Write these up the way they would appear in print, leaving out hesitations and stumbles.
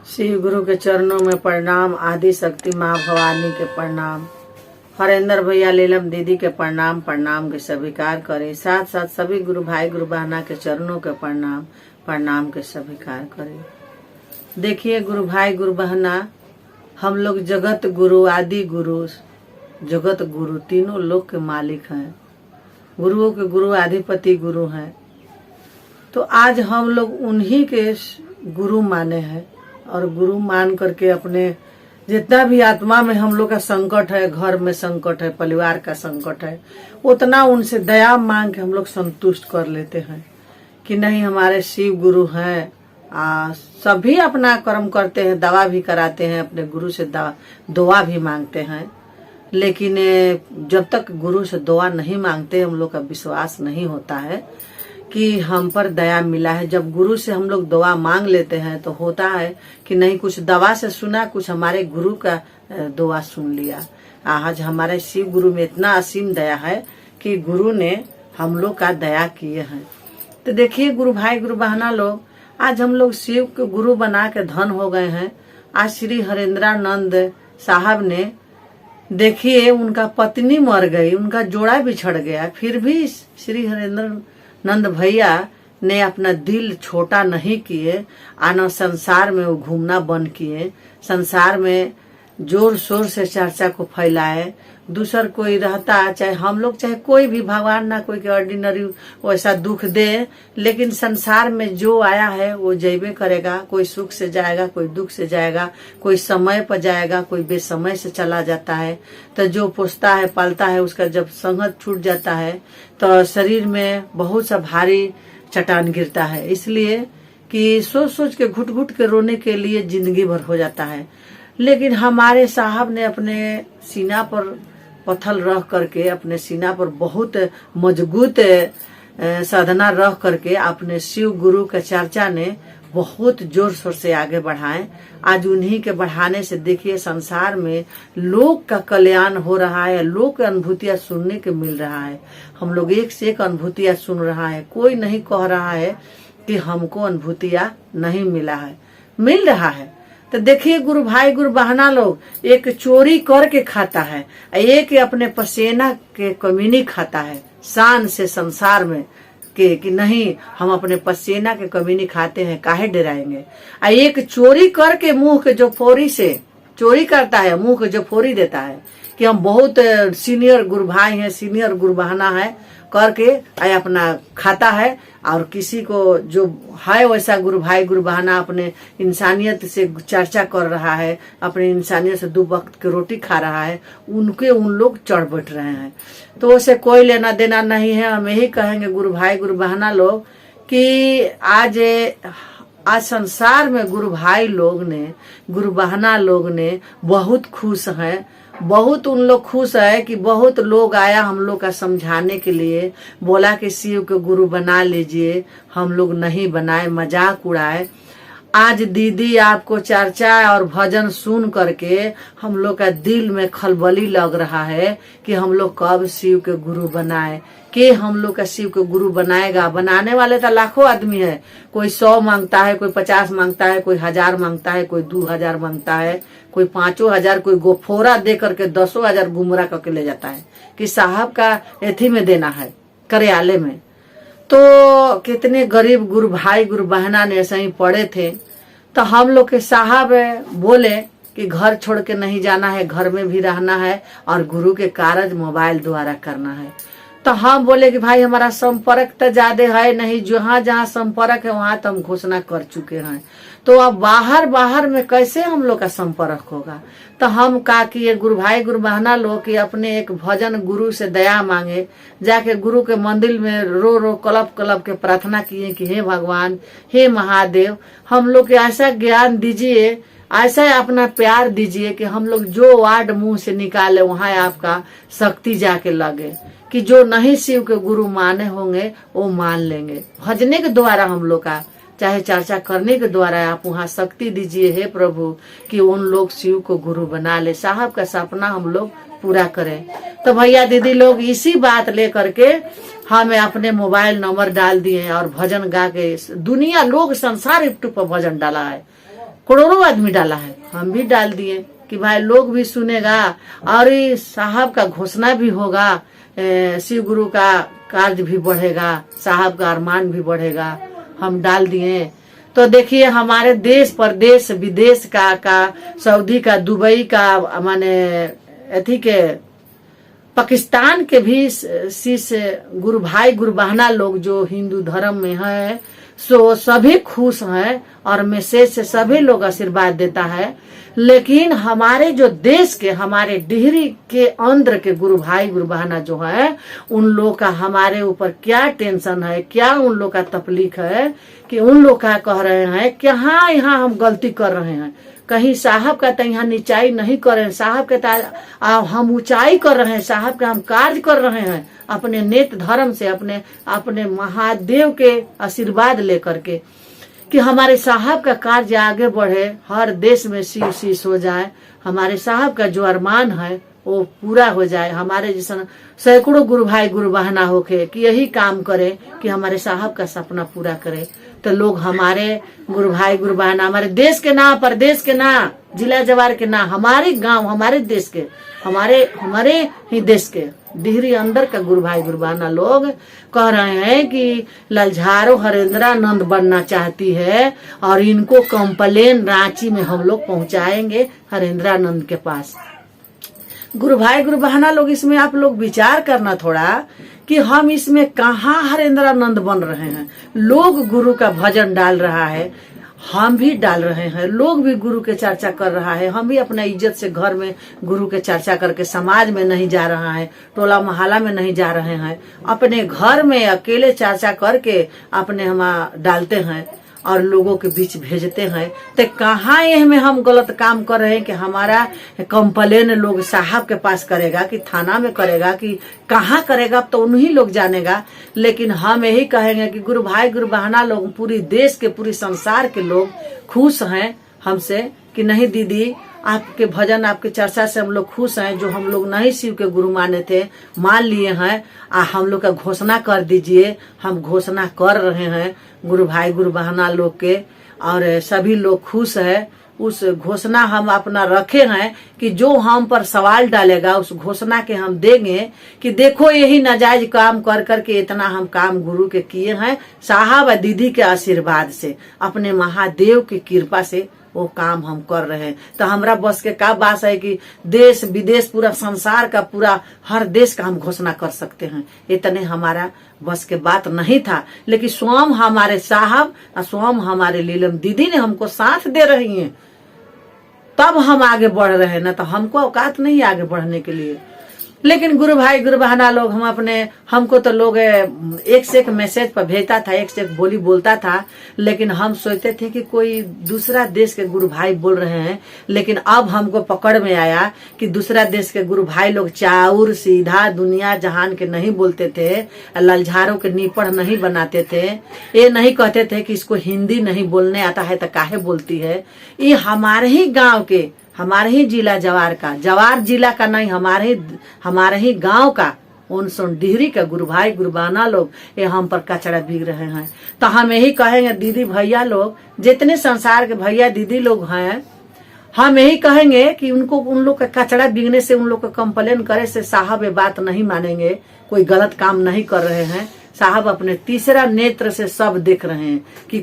शिव गुरु के चरणों में प्रणाम। आदि शक्ति माँ भवानी के प्रणाम। हरेंद्र भैया लीलम दीदी के प्रणाम के स्वीकार करें। साथ साथ सभी गुरु भाई गुरु बहना के चरणों के प्रणाम के स्वीकार करें। देखिए गुरु भाई गुरु बहना, हम लोग जगत गुरु आदि गुरु जगत गुरु तीनों लोक के मालिक हैं। गुरुओं के गुरु अधिपति गुरु हैं। तो आज हम लोग उन्हीं के गुरु माने हैं और गुरु मान करके अपने जितना भी आत्मा में हम लोग का संकट है, घर में संकट है, परिवार का संकट है, उतना उनसे दया मांग के हम लोग संतुष्ट कर लेते हैं कि नहीं हमारे शिव गुरु हैं। सभी अपना कर्म करते हैं, दवा भी कराते हैं, अपने गुरु से दुआ भी मांगते हैं। लेकिन जब तक गुरु से दुआ नहीं मांगते हम लोग का विश्वास नहीं होता है कि हम पर दया मिला है। जब गुरु से हम लोग दुआ मांग लेते हैं तो होता है कि नहीं कुछ दवा से सुना, कुछ हमारे गुरु का दुआ सुन लिया। आज हमारे शिव गुरु में इतना असीम दया है कि गुरु ने हम लोग का दया किए हैं। तो देखिए गुरु भाई गुरु बहना लोग, आज हम लोग शिव के गुरु बना के धन हो गए हैं। आज श्री हरेंद्रानंद साहब ने देखिए उनका पत्नी मर गई, उनका जोड़ा बिछड़ गया, फिर भी श्री हरेंद्रानंद भैया ने अपना दिल छोटा नहीं किए। आना संसार में वो घूमना बंद किए, संसार में जोर शोर से चर्चा को फैलाए। दूसर कोई रहता, चाहे हम लोग चाहे कोई भी, भगवान ना कोई के ऑर्डिनरी वैसा दुख दे, लेकिन संसार में जो आया है वो जैबे करेगा। कोई सुख से जाएगा, कोई दुख से जाएगा, कोई समय पर जाएगा, कोई बेसमय से चला जाता है। तो जो पोसता है पालता है उसका जब संगत छूट जाता है तो शरीर में बहुत सा भारी चट्टान गिरता है। इसलिए कि सोच सोच के घुट घुट के रोने के लिए जिंदगी भर हो जाता है। लेकिन हमारे साहब ने अपने सीना पर पत्थर रख करके, अपने सीना पर बहुत मजबूत साधना रख करके अपने शिव गुरु के चर्चा ने बहुत जोर शोर से आगे बढ़ाए। आज उन्हीं के बढ़ाने से देखिए संसार में लोग का कल्याण हो रहा है, लोग की अनुभूतियां सुनने के मिल रहा है। हम लोग एक से एक अनुभूतियां सुन रहा है। कोई नहीं कह रहा है कि हमको अनुभूतियां नहीं मिला है, मिल रहा है। तो देखिए गुरु भाई गुरु बहना लोग, एक चोरी करके खाता है, एक अपने पसीना के कमीनी खाता है शान से संसार में कि नहीं हम अपने पसीना के कमीनी खाते हैं, काहे डराएंगे। एक चोरी करके मुंह के जो फोरी से चोरी करता है, मुंह के जो फोरी देता है कि हम बहुत सीनियर गुरु भाई हैं, सीनियर गुरु बहना है करके अपना खाता है। और किसी को जो है वैसा गुरु भाई गुरु बहना अपने इंसानियत से चर्चा कर रहा है, अपने इंसानियत से 2 वक्त की रोटी खा रहा है, उन लोग चढ़ बैठ रहे हैं। तो उसे कोई लेना देना नहीं है। हम यही कहेंगे गुरु भाई गुरु बहना लोग कि आज संसार में गुरु भाई लोग ने, गुरु बहना लोग ने बहुत खुश हैं। बहुत उन लोग खुश है कि बहुत लोग आया हम लोग का समझाने के लिए, बोला कि शिव के गुरु बना लीजिए। हम लोग नहीं बनाए, मजाक उड़ाए। आज दीदी आपको चर्चा और भजन सुन करके हम लोग का दिल में खलबली लग रहा है कि हम लोग कब शिव के गुरु बनाए। कि हम लोग का शिव के गुरु बनाएगा। बनाने वाले तो लाखों आदमी है। कोई 100 मांगता है, कोई 50 मांगता है, कोई 1000 मांगता है, कोई 2000 मांगता है, कोई 5000, कोई गोफोरा दे करके 10,000 गुमरा करके ले जाता है कि साहब का एथी में देना है, कार्यालय में। तो कितने गरीब गुरु भाई गुरु बहना ने ऐसे ही पड़े थे। तो हम लोग के साहब बोले कि घर छोड़ के नहीं जाना है, घर में भी रहना है और गुरु के कार्य मोबाइल द्वारा करना है। तो हम बोले कि भाई हमारा संपर्क तो ज्यादा है नहीं, जहाँ जहाँ संपर्क है वहां तो हम घोषणा कर चुके हैं। तो अब बाहर में कैसे हम लोग का संपर्क होगा। तो हम कहा कि ये गुरु भाई गुरु बहना लोग कि अपने एक भजन गुरु से दया मांगे। जाके गुरु के मंदिर में रो रो कलप के प्रार्थना किए कि हे भगवान, हे महादेव, हम लोग के ऐसा ज्ञान दीजिए, ऐसा अपना प्यार दीजिए कि हम लोग जो वार्ड मुंह से निकाले वहां आपका शक्ति जाके लगे। कि जो नहीं शिव के गुरु माने होंगे वो मान लेंगे। भजने के द्वारा हम लोग का, चाहे चर्चा करने के द्वारा आप वहाँ शक्ति दीजिए हे प्रभु कि उन लोग शिव को गुरु बना ले। साहब का सपना हम लोग पूरा करें। तो भैया दीदी लोग इसी बात लेकर के हमें अपने मोबाइल नंबर डाल दिए और भजन गा के दुनिया लोग संसार यूट्यूब पर भजन डाला है। करोड़ों आदमी डाला है, हम भी डाल दिए कि भाई लोग भी सुनेगा और साहब का घोषणा भी होगा, शिव गुरु का कार्य भी बढ़ेगा, साहब का अरमान भी बढ़ेगा, हम डाल दिए। तो देखिए हमारे देश प्रदेश विदेश का सऊदी का, दुबई का, माने अथी के पाकिस्तान के भी शिष्य गुरु भाई गुरु बहना लोग जो हिंदू धर्म में है सो सभी खुश हैं और मैसेज से सभी लोग आशीर्वाद देता है। लेकिन हमारे जो देश के, हमारे डिहरी के अंदर के गुरु भाई गुरु बहना जो है, उन लोग का हमारे ऊपर क्या टेंशन है, क्या उन लोग का तकलीफ है कि उन लोग का कह रहे हैं कि हाँ यहाँ हम गलती कर रहे हैं, कहीं साहब का तो यहाँ नीचाई नहीं कर रहे हैं, साहब के हम ऊंचाई कर रहे हैं, साहब का हम कार्य कर रहे हैं अपने नेत धर्म से, अपने महादेव के आशीर्वाद लेकर के कि हमारे साहब का कार्य आगे बढ़े, हर देश में शिव शीश हो जाए, हमारे साहब का जो अरमान है वो पूरा हो जाए, हमारे जैसा सैकड़ों गुरु भाई गुरु बहना होके कि यही काम करे कि हमारे साहब का सपना पूरा करे। तो लोग हमारे गुरु भाई गुरु बहना, हमारे देश के ना, प्रदेश के ना, जिला जवार के ना, हमारे गांव, हमारे देश के, हमारे ही देश के डिहरी अंदर का गुरु भाई गुरु बहना लोग कह रहे हैं कि ललझारो हरेंद्रानंद बनना चाहती है और इनको कंप्लेन रांची में हम लोग पहुंचाएंगे हरेंद्रानंद के पास। गुरु भाई गुरु बहना लोग इसमें आप लोग विचार करना थोड़ा कि हम इसमें कहाँ हरेंद्रानंद बन रहे हैं। लोग गुरु का भजन डाल रहा है, हम भी डाल रहे हैं, लोग भी गुरु के चर्चा कर रहा है, हम भी अपना इज्जत से घर में गुरु के चर्चा करके समाज में नहीं जा रहा है, टोला मोहल्ला में नहीं जा रहे हैं, अपने घर में अकेले चर्चा करके अपने हम डालते हैं और लोगों के बीच भेजते हैं। तो कहाँ ये में हम गलत काम कर रहे हैं कि हमारा कंप्लेन लोग साहब के पास करेगा कि थाना में करेगा कि कहाँ करेगा, तो उन्हीं लोग जानेगा। लेकिन हम यही कहेंगे कि गुरु भाई गुरु बहना लोग, पूरी देश के पूरी संसार के लोग खुश हैं हमसे कि नहीं दीदी आपके भजन आपके चर्चा से हम लोग खुश हैं, जो हम लोग नहीं शिव के गुरु माने थे मान लिए हैं, हम लोग का घोषणा कर दीजिए। हम घोषणा कर रहे हैं गुरु भाई गुरु बहना लोग के और सभी लोग खुश है। उस घोषणा हम अपना रखे हैं कि जो हम पर सवाल डालेगा उस घोषणा के हम देंगे कि देखो यही नाजायज काम कर करके इतना हम काम गुरु के किए हैं, साहब और दीदी के आशीर्वाद से, अपने महादेव की कृपा से वो काम हम कर रहे हैं। तो हमरा बस के का बात है कि देश विदेश पूरा संसार का, पूरा हर देश का हम घोषणा कर सकते हैं, इतने हमारा बस के बात नहीं था। लेकिन स्वयं हमारे साहब और स्वयं हमारे लीलम दीदी ने हमको साथ दे रही हैं, तब हम आगे बढ़ रहे हैं, ना तो हमको औकात नहीं आगे बढ़ने के लिए। लेकिन गुरु भाई गुरु बहना लोग हमको तो लोग एक से एक मैसेज पर भेजता था, एक से एक बोली बोलता था, लेकिन हम सोचते थे कि कोई दूसरा देश के गुरु भाई बोल रहे हैं। लेकिन अब हमको पकड़ में आया कि दूसरा देश के गुरु भाई लोग चाउर सीधा दुनिया जहान के नहीं बोलते थे, ललझारों के नीपड़ नहीं बनाते थे, ये नहीं कहते थे कि इसको हिंदी नहीं बोलने आता है तो काहे बोलती है। ये हमारे ही गाँव के, हमारे ही जिला जवार का, जवार जिला का नहीं, हमारे ही गांव का उन सुन डिहरी का गुरु भाई गुरु बहना लोग ये हम पर कचरा बीग रहे हैं। तो हम यही कहेंगे दीदी भैया लोग, जितने संसार के भैया दीदी लोग हैं, हम यही कहेंगे कि उन लोग का कचरा बीगने से, उन लोग का कंप्लेन करे से साहब ये बात नहीं मानेंगे, कोई गलत काम नहीं कर रहे हैं। साहब अपने तीसरा नेत्र से सब देख रहे हैं कि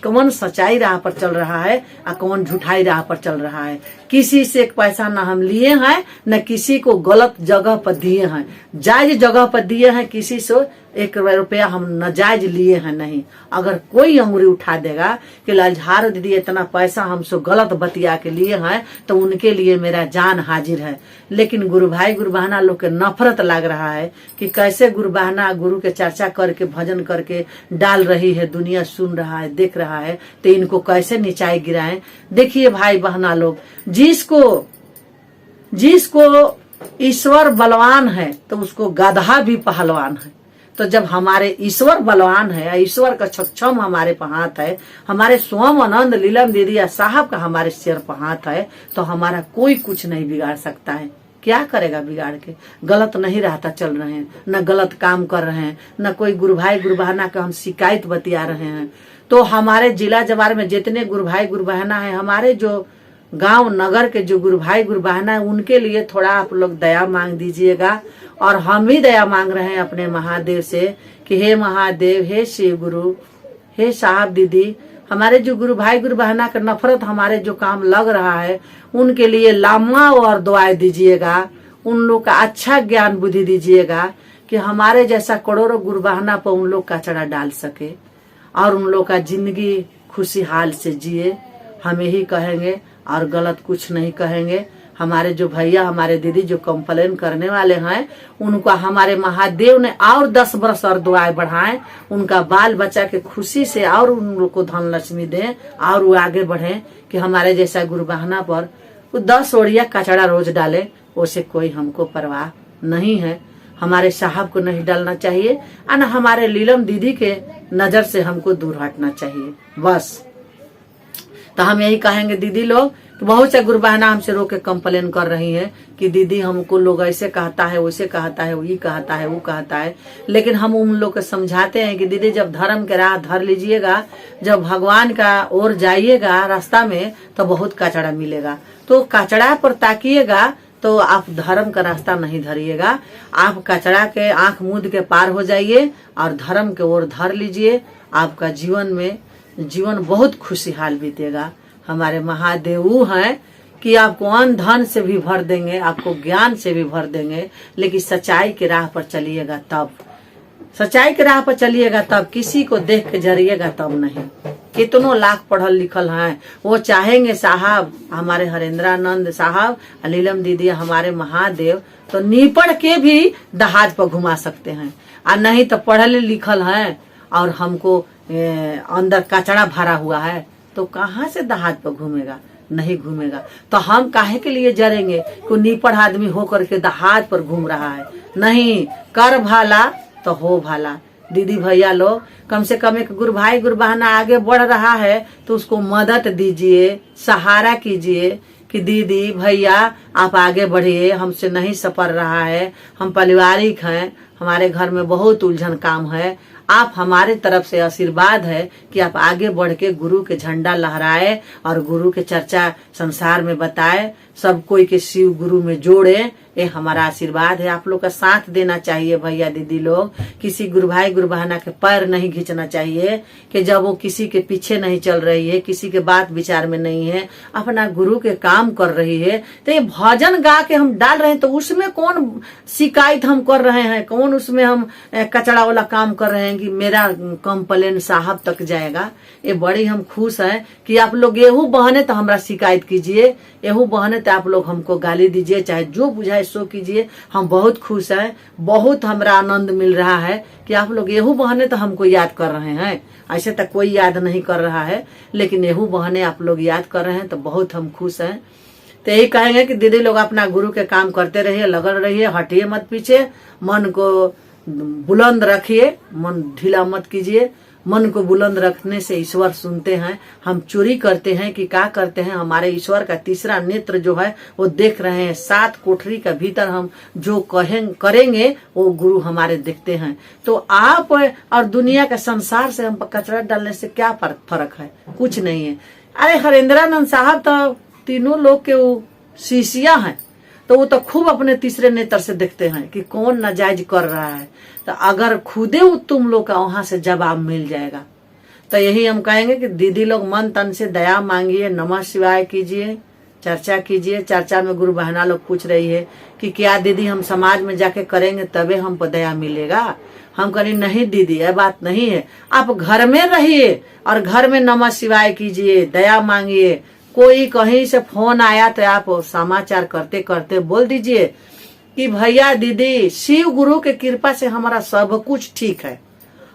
कौन सच्चाई राह पर चल रहा है और कौन झूठाई राह पर चल रहा है। किसी से एक पैसा न हम लिए हैं, न किसी को गलत जगह पर दिए हैं, जायज जगह पर दिए हैं। किसी से 1 रुपया हम नाजायज लिए हैं नहीं। अगर कोई अंगुरी उठा देगा कि ललझारो दीदी इतना पैसा हमसे गलत बतिया के लिए हैं, तो उनके लिए मेरा जान हाजिर है। लेकिन गुरु भाई गुरु बहना लोग के नफरत लग रहा है कि कैसे गुरु बहना गुरु के चर्चा करके भजन करके डाल रही है, दुनिया सुन रहा है देख रहा है, तो इनको कैसे नीचाई गिराएं। देखिए भाई बहना लोग, जिसको ईश्वर बलवान है तो उसको गधा भी पहलवान है। तो जब हमारे ईश्वर बलवान है, ईश्वर का सक्षम हमारे पर हाथ है, हमारे स्वयं आनंद लीलम दीदी या साहब का हमारे सिर पर हाथ है, तो हमारा कोई कुछ नहीं बिगाड़ सकता है। क्या करेगा बिगाड़ के? गलत नहीं रहता चल रहे हैं, न गलत काम कर रहे हैं, न कोई गुरु भाई गुरु बहना का हम शिकायत बतिया रहे हैं। तो हमारे जिला जवार में जितने गुरु भाई गुरु बहना है, हमारे जो गांव नगर के जो गुरु भाई गुरु बहना है, उनके लिए थोड़ा आप लोग दया मांग दीजिएगा। और हम भी दया मांग रहे हैं अपने महादेव से कि हे महादेव, हे शिव गुरु, हे साहब दीदी, हमारे जो गुरु भाई गुरु बहना का नफरत हमारे जो काम लग रहा है, उनके लिए लामा और दुआएं दीजिएगा। उन लोग का अच्छा ज्ञान बुद्धि दीजिएगा कि हमारे जैसा करोड़ों गुरु बहना पर उन लोग कचरा डाल सके और उन लोग का जिंदगी खुशहाल से जिए। हम यही कहेंगे और गलत कुछ नहीं कहेंगे। हमारे जो भैया हमारे दीदी जो कंप्लेन करने वाले हैं, उनका हमारे महादेव ने और 10 वर्ष और दुआएं बढ़ाएं, उनका बाल बच्चा के खुशी से और उन लोग को धन लक्ष्मी दें और वो आगे बढ़े कि हमारे जैसा गुरु बहना पर 10 ओड़िया कचड़ा रोज डाले। उसे कोई हमको परवाह नहीं है। हमारे साहब को नहीं डालना चाहिए और हमारे लीलम दीदी के नजर से हमको दूर हटना चाहिए बस। तो हम यही कहेंगे दीदी लोग, तो बहुत से गुरु बहना हमसे रो के कंप्लेन कर रही है कि दीदी हमको लोग ऐसे कहता है, वैसे कहता है, ये कहता है, वो कहता है। लेकिन हम उन लोग को समझाते हैं कि दीदी जब धर्म के राह धर लीजिएगा, जब भगवान का ओर जाइएगा रास्ता में, तो बहुत कचड़ा मिलेगा। तो कचड़ा पर ताकिएगा तो आप धर्म का रास्ता नहीं धरिएगा। आप कचड़ा के आंख मूंद के पार हो जाइए और धर्म के ओर धर लीजिए। आपका जीवन बहुत खुशहाल बीतेगा। हमारे महादेव हैं कि आपको अन्न धन से भी भर देंगे, आपको ज्ञान से भी भर देंगे। लेकिन सच्चाई के राह पर चलिएगा तब, सच्चाई के राह पर चलिएगा तब, किसी को देख के जरिएगा तब नहीं। कितनों लाख पढ़ल लिखल हैं, वो चाहेंगे साहब हमारे हरेंद्रानंद साहब, लीलम दीदी, हमारे महादेव तो नीपड़ के भी दहाज पर घुमा सकते हैं। और नहीं तो पढ़ल लिखल हैं और हमको अंदर कचड़ा भरा हुआ है, तो कहाँ से दहाज पर घूमेगा? नहीं घूमेगा। तो हम काहे के लिए जरेंगे कि नीपड़ आदमी होकर के दहाज पर घूम रहा है? नहीं, कर भाला तो हो भाला। दीदी भैया लोग, कम से कम एक गुरु भाई गुरु बहना आगे बढ़ रहा है तो उसको मदद दीजिए, सहारा कीजिए कि दीदी भैया आप आगे बढ़िए, हमसे नहीं सपर रहा है, हम पारिवारिक हैं, हमारे घर में बहुत उलझन काम है। आप हमारे तरफ से आशीर्वाद है कि आप आगे बढ़ के गुरु के झंडा लहराए और गुरु के चर्चा संसार में बताए, सब कोई के शिव गुरु में जोड़े। ये हमारा आशीर्वाद है। आप लोग का साथ देना चाहिए भैया दीदी लोग। किसी गुरु भाई गुरु बहना के पैर नहीं खींचना चाहिए कि जब वो किसी के पीछे नहीं चल रही है, किसी के बात विचार में नहीं है, अपना गुरु के काम कर रही है। तो ये भजन गा के हम डाल रहे हैं तो उसमें कौन शिकायत हम कर रहे हैं, कौन उसमें हम कचड़ा वाला काम कर रहे हैं कि मेरा कंप्लेन साहब तक जाएगा। ये बड़ी हम खुश हैं कि आप लोग एहू बहने तो हमरा शिकायत कीजिए, एहू बहने तो आप लोग हमको गाली दीजिए, चाहे जो बुझाए सो कीजिए। हम बहुत खुश हैं, बहुत हमरा आनंद मिल रहा है कि आप लोग एहू बहने तो हमको याद कर रहे हैं। ऐसे तक कोई याद नहीं कर रहा है, लेकिन एहू बहने आप लोग याद कर रहे हैं तो बहुत हम खुश हैं। तो यही कहेंगे कि दीदी लोग अपना गुरु के काम करते रहिए, लगन रहिए, हटिए मत पीछे, मन को बुलंद रखिए, मन ढीला मत कीजिए। मन को बुलंद रखने से ईश्वर सुनते हैं। हम चोरी करते हैं कि क्या करते हैं, हमारे ईश्वर का तीसरा नेत्र जो है वो देख रहे हैं। 7 कोठरी के भीतर हम जो करेंगे वो गुरु हमारे देखते हैं। तो आप और दुनिया के संसार से हम कचरा डालने से क्या फर्क है? कुछ नहीं है। अरे हरेंद्रानंद साहब तो तीनों लोग के वो शिष्या हैं, तो वो तो खूब अपने तीसरे नेत्र से देखते हैं कि कौन नाजायज कर रहा है। तो अगर खुदे तुम लोग का वहां से जवाब मिल जाएगा। तो यही हम कहेंगे कि दीदी लोग मन तन से दया मांगिए, नमः शिवाय कीजिए, चर्चा कीजिए। चर्चा में गुरु बहना लोग पूछ रही है कि क्या दीदी हम समाज में जाके करेंगे तबे हमको दया मिलेगा? हम कहें नहीं दीदी, यह बात नहीं है। आप घर में रहिए और घर में नमः शिवाय कीजिए, दया मांगिए। कोई कहीं से फोन आया तो आप समाचार करते करते बोल दीजिए कि भैया दीदी शिव गुरु के कृपा से हमारा सब कुछ ठीक है,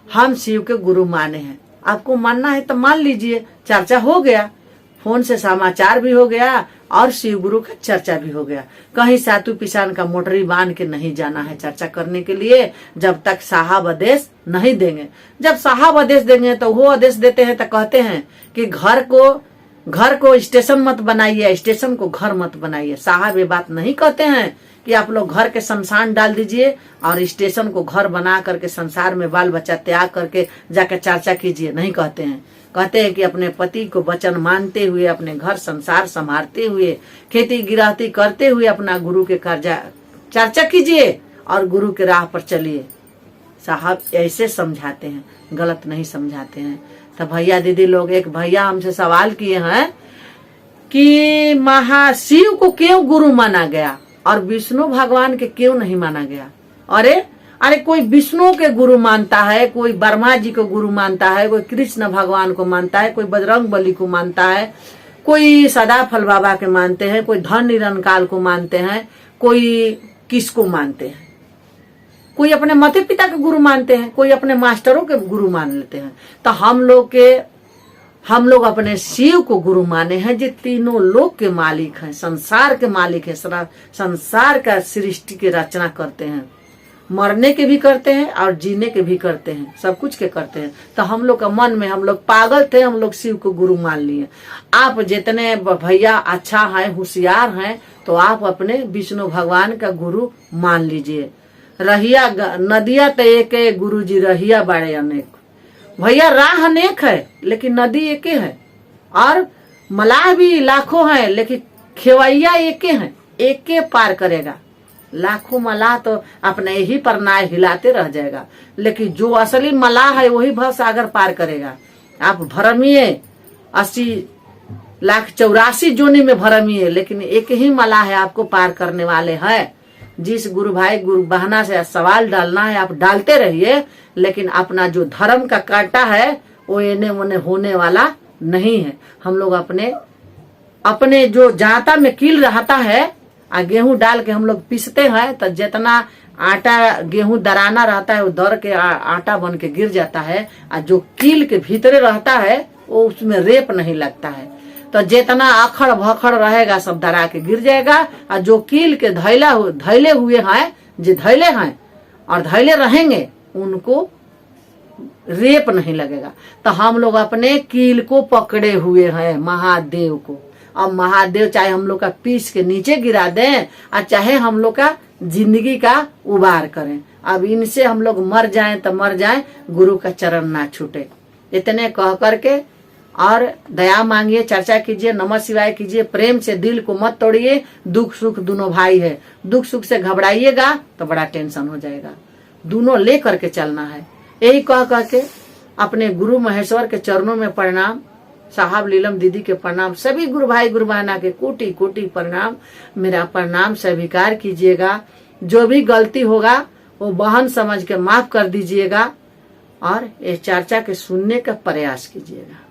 हम शिव के गुरु माने हैं। आपको मानना है तो मान लीजिए। चर्चा हो गया, फोन से समाचार भी हो गया और शिव गुरु का चर्चा भी हो गया। कहीं सातु पिसान का मोटरी बांध के नहीं जाना है चर्चा करने के लिए, जब तक साहब आदेश नहीं देंगे। जब साहब आदेश देंगे तो वो आदेश देते हैं तो कहते हैं कि घर को स्टेशन मत बनाइए, स्टेशन को घर मत बनाइए। साहब ये बात नहीं कहते हैं कि आप लोग घर के शमशान डाल दीजिए और स्टेशन को घर बना करके संसार में बाल बच्चा त्याग करके जाकर चर्चा कीजिए, नहीं कहते हैं। कहते हैं कि अपने पति को वचन मानते हुए, अपने घर संसार संभालते हुए, खेती गृहस्थी करते हुए अपना गुरु के चर्चा कीजिए और गुरु के राह पर चलिए। साहब ऐसे समझाते हैं, गलत नहीं समझाते हैं। तो भैया दीदी लोग, एक भैया हमसे सवाल किए हैं कि महाशिव को क्यों गुरु माना गया और विष्णु भगवान के क्यों नहीं माना गया। अरे कोई विष्णु के गुरु मानता है, कोई ब्रह्मा जी को गुरु मानता है, कोई कृष्ण भगवान को मानता है, कोई बजरंग बली को मानता है, कोई सदाफल बाबा के मानते हैं, कोई धन निरंकाल को मानते हैं, कोई किसको मानते हैं, कोई अपने माता पिता के गुरु मानते हैं, कोई अपने मास्टरों के गुरु मान लेते हैं। तो हम लोग अपने शिव को गुरु माने हैं, जो तीनों लोक के मालिक हैं, संसार के मालिक है, संसार का सृष्टि की रचना करते हैं, मरने के भी करते हैं और जीने के भी करते हैं, सब कुछ के करते हैं। तो हम लोग का मन में, हम लोग पागल थे, हम लोग शिव को गुरु मान लिए। आप जितने भैया अच्छा है, होशियार हैं, तो आप अपने विष्णु भगवान का गुरु मान लीजिए। रहिया नदिया तो एक है, गुरु जी रहिया बाड़े अनेक। भैया राह अनेक है लेकिन नदी एक है, और मलाह भी लाखों हैं लेकिन खेवैया एक है, एक पार करेगा। लाखों मलाह तो अपने ही पर नाव हिलाते रह जाएगा, लेकिन जो असली मलाह है वही भव सागर पार करेगा। आप भरमिए 80,84,00,000 जोनी में भरमिए, लेकिन एक ही मलाह है आपको पार करने वाले हैं। जिस गुरु भाई गुरु बहना से सवाल डालना है आप डालते रहिए, लेकिन अपना जो धर्म का कांटा है वो एने ओने होने वाला नहीं है। हम लोग अपने जो जाता में कील रहता है, गेहूं डाल के हम लोग पीसते हैं, तो जितना आटा गेहूं दराना रहता है वो दर के आटा बन के गिर जाता है, और जो कील के भीतरे रहता है वो उसमें रेप नहीं लगता है। तो जितना अखड़ भखड़ रहेगा सब दरा के गिर जाएगा, और जो कील के धैले हुए हैं, जो धैले हैं और धैले रहेंगे, उनको रेप नहीं लगेगा। तो हम लोग अपने कील को पकड़े हुए हैं, महादेव को। अब महादेव चाहे हम लोग का पीस के नीचे गिरा दें और चाहे हम लोग का जिंदगी का उबार करें, अब इनसे हम लोग मर जाएं तो मर जाएं, गुरु का चरण ना छूटे। इतने कह करके और दया मांगिए, चर्चा कीजिए, नमः शिवाय कीजिए, प्रेम से दिल को मत तोड़िए। दुख सुख दोनों भाई है, दुख सुख से घबराइएगा तो बड़ा टेंशन हो जाएगा। दोनों ले करके चलना है। यही कह करके अपने गुरु महेश्वर के चरणों में प्रणाम, साहब लीलम दीदी के प्रणाम, सभी गुरु भाई गुरु बहना के कोटि कोटि प्रणाम। मेरा प्रणाम स्वीकार कीजिएगा। जो भी गलती होगा वो बहन समझ के माफ कर दीजिएगा और ये चर्चा के सुनने का प्रयास कीजिएगा।